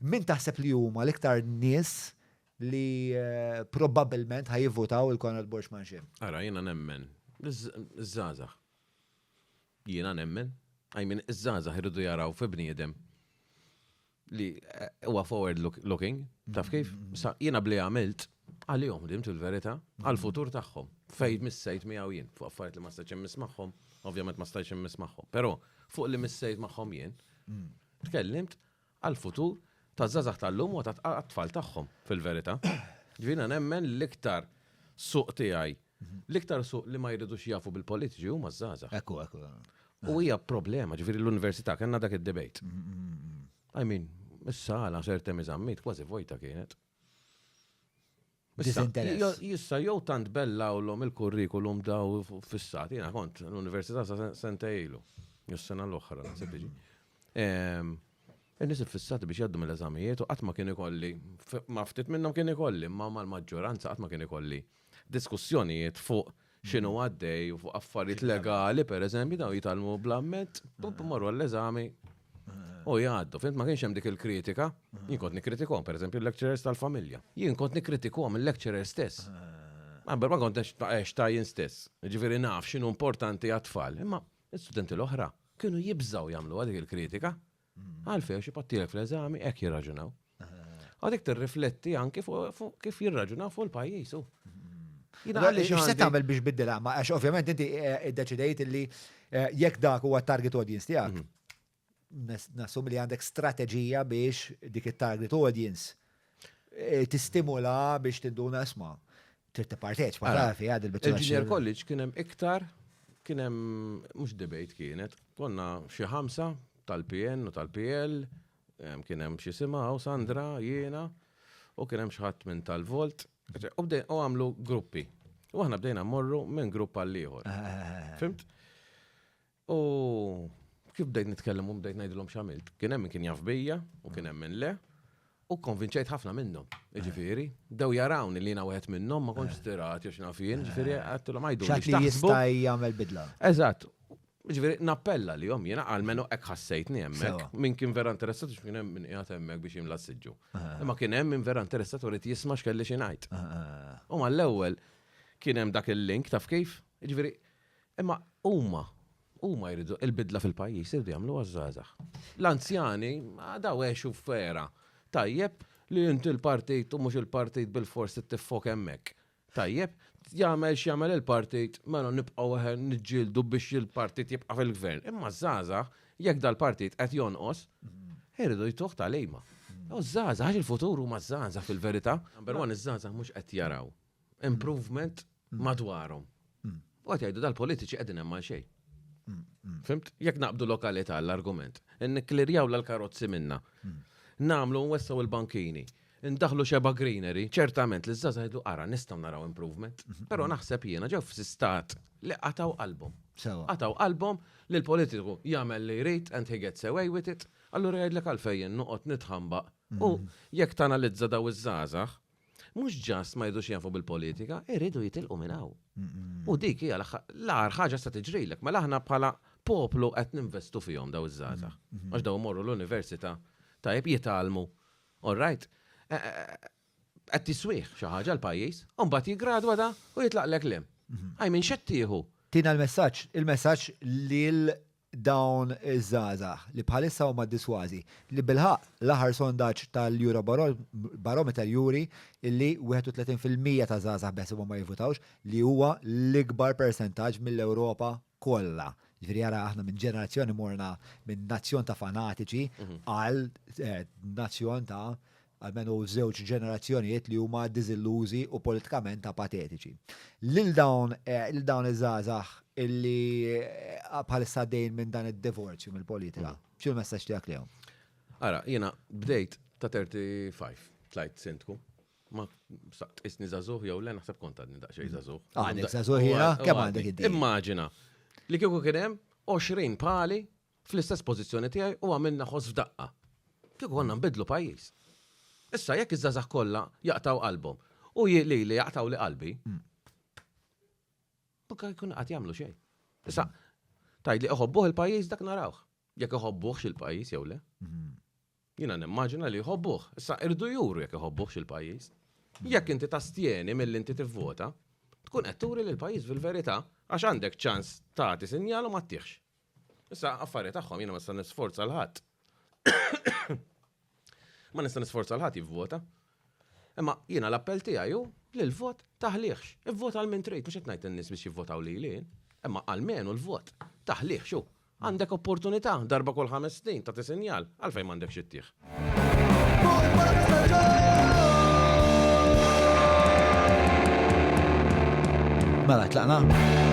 min taħseb li huma l-iktar nies li probabbilment ħajivvotaw il-Konrad Borxmanxim? Ara, jiena nemmen. Iż-żgħażagħ. Jiena nemmen. Iż-żgħażagħ irridu jaraw fi bniedem li huwa forward looking, taf kif? Jiena bli għamilt għalihom dimt il-verità, għall-futur tagħhom. Fejn missejt miegħu jien, fuq affarijiet li ma stajtx immiss magħhom, ovvjament ma stajtx immiss magħhom, però fuq li missejt magħhom jien, tkellimt għall-futur ta' żgħażagħ tal-lum u tat-tfal tagħhom fil-verità. Ġifieri nemmen l-iktar suq tiegħi, l-iktar suq li ma jridux jafu bil-politiċi huma żgħażagħ. Ekku. U hija problema, ġifieri l-università kellna dak id-debate. Is-sala ċertem iżammit kważi vojta kienet. Issa jew tant bella u l-om il-kurrikulum daw fissat, jiena kont l-università sa senta ilu, s-sena l-oħra naħseb tiġi. Nis fissat biex jaddu mill-eżamijiet u qatt ma kien ikolli, ma ftit minnhom kien ikolli, ma mal-maġġoranza qatt ma kien ikolli diskussjonijiet fuq x'inhu għaddej u fuq affarijiet legali pereżempju daw jitalmu bl-ammet, marru għall-eżami. U jgħaddu, fint ma kienx hemm dik il-kritika, jien kont nikkritikuhom, pereżempju l-lecturers tal-familja. Jien kont nikkritikuhom il-lecturer stess. Ma kont ta' jien stess. Ġifieri naf x'inhu importanti għat-tfal. Imma l-istudenti l-oħra kienu jibżgħu jagħmlu dik il-kritika. Għalfejn xi pattilek fl-eżami hekk jirraġunaw. Għadek tirrifletti anke fuq kif jirraġunaw fuq il-pajjiż. X'se tagħmel biex biddilha, ma għax ovvjament inti iddeċidejt illi jekk dak huwa target audience tiegħek. Nassum li għandek strateġija biex dik it-target audience tistimula biex tinduna isma' trid tipparteċipa tafi għad il-biċċa. Il-Junior College kien hemm iktar, kien hemm mhux debate kienet, konna xi 5 tal-PN u tal-PL, kien hemm xi simgħu Sandra, jiena, u kien hemm xi ħadd minn tal-Volt, u għamlu gruppi. U aħna bdejna mmorru minn grupp għal ieħor. Fimt? U kif bdejt nitkellem u bdejt ngħidilhom x'għamilt. Kien hemm min kien jaf bejja u kien hemm min le u konvinċejt ħafna minnhom. Jiġifieri, dew jarawni li jiena wieħed minnhom ma kontx tirat jew x'naf jien, ġifieri għedtilhom għajdu x'għad li jista' jagħmel bidla. Eżatt. Ġifieri nappella lihom jiena għalmenu hekk ħassejtni hemmhekk. Min kien vera interessat kien hemm min qiegħed hemmhekk biex jimla s-siġġu. Imma kien hemm min vera interessat u rid jisma' x'kelli xi ngħid. U mal-ewwel kien hemm dak il-link taf kif, ġifieri imma huma jridu il-bidla fil-pajjiż irdu jagħmlu għaż-żgħażagħ. L-anzjani daw għexu fera. Tajjeb li inti l-partit u mhux il-partit bil-fors tifok hemmhekk. Tajjeb, jagħmel x'jagħmel il-partit, mela nibqgħu niġġieldu biex il-partit jibqa' fil-gvern. Imma żgħażagħ jekk dal-partit qed jonqos, iridu jtuħ tal-ejma. U żgħażagħ il-futur huma żgħażagħ fil-verità. Number 1 iż-żgħażagħ mhux qed jaraw improvement madwarhom. U qed jgħidu dal-politiċi qegħdin hemm għal xejn. Fimt? Jekk naqbdu lokalità l-argument. Nikklirjaw l-karozzi minna. Namlu nwessaw il-bankini. Indaħlu xeba greenery. ċertament li żgħażagħ jgħidu ara nistgħu naraw improvement. Però naħseb jiena ġew f'sistat li qataw qalbhom. Qataw qalbhom li l-politiku jagħmel li jrid and he gets away with it. Allura jgħidlek għalfejn noqgħod nitħambaq. U jekk tanalizza daw iż-żgħażagħ, mhux ġast ma jidux jafu bil-politika, iridu jitilqu minn hawn. U dik hija l-aħħar ħaġa se tiġrilek, mela aħna bħala poplu qed ninvestu fihom daw iż-żgħażagħ. Għax daw morru l-università tajjeb jitgħallmu. All right. Qed tiswieħ xi ħaġa l-pajjiż, u mbagħad jiggradwa da u jitlaqlek lem. Minn x'qed tieħu. Tina il-messaġġ lil dawn iż-żgħażagħ li bħalissa huma disważi li bilħaq l-aħħar sondaġġ tal-Eurobarometer juri illi 31% ta' żgħażagħ beħsibhom ma jivvutawx li huwa l-ikbar persentaġġ mill-Ewropa kollha. Ġifieri ara aħna minn ġenerazzjoni morna minn nazzjon ta' fanatiċi għal nazzjon ta' għalmenu żewġ ġenerazzjonijiet li huma diżillużi u politikament apatetiċi. Lil dawn iż-żgħażagħ illi bħalissa dejn minn dan id-divorzju mill-politika. X'hu l-messaġġ tiegħek lihom? Ara, jiena bdejt ta' 35, tlajt sentku. Ma saqt isni żagħżugħ jew le naħseb kont għadni daqsxejn żagħżugħ. Għandek żagħżugħ jiena kemm għandek id-dejn? Immaġina li kieku kien hemm 20 pali fl-istess pożizzjoni tiegħi u għamilna ħoss f'daqqa. Kieku konna nbidlu pajjiż. Issa jekk iż-żagħżagħ kollha jaqtaw qalbhom u li jaqtaw li qalbi. Bukka jkun qatt jagħmlu xejn. Issa tgħid li iħobbuh il-pajjiż dak narawh. Jekk iħobbuhx il-pajjiż jew le. Jiena nimmaġina li jħobbuh. Issa irdu juru jekk iħobbuh il-pajjiż. Jekk inti tastieni mill-inti tivvota, tkun qed turi lill-pajjiż fil-verità għax għandek ċans tagħti sinjal u ma ttieħx. Issa affarijiet tagħhom jiena ma nista' nisforza l-ħadd. Ma nista' nisforza l-ħadd jivvota. Imma jiena l-appell tiegħi hu li l-vot taħliħx. Ivvota għal min trid, mhux qed ngħid in-nies biex jivvotaw lilin, imma għalmenu l-vot taħliħx xu. Għandek opportunità darba kull 5 snin ta' sinjal għalfejn m'għandekx ittieħ. Mela, tlaqna?